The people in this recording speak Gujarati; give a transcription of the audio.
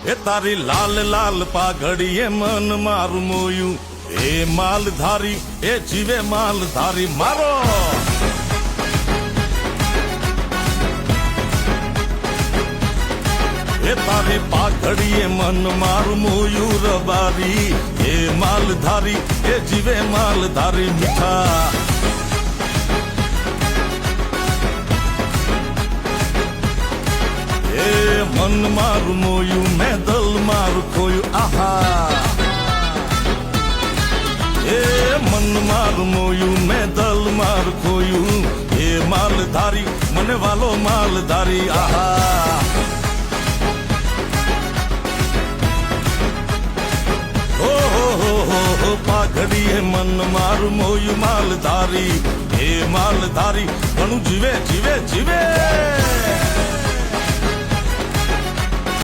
એ તારી લાલ લાલ પાઘડીએ મન મારું મોયું એ માલધારી એ જીવે માલધારી મારો એ તારી પાઘડીએ મન મારું મોયું રબારી એ માલધારી એ જીવે માલધારી મીઠા એ મન મારું મોયું મેં દલ મારું ખોયું આહા એ મન મારું મોયું મેં દલ મારું ખોયું એ માલધારી મને વાલો માલધારી આહા પાઘડીએ મન મારું મોયું માલધારી એ માલધારી ઘણું જીવે જીવે જીવે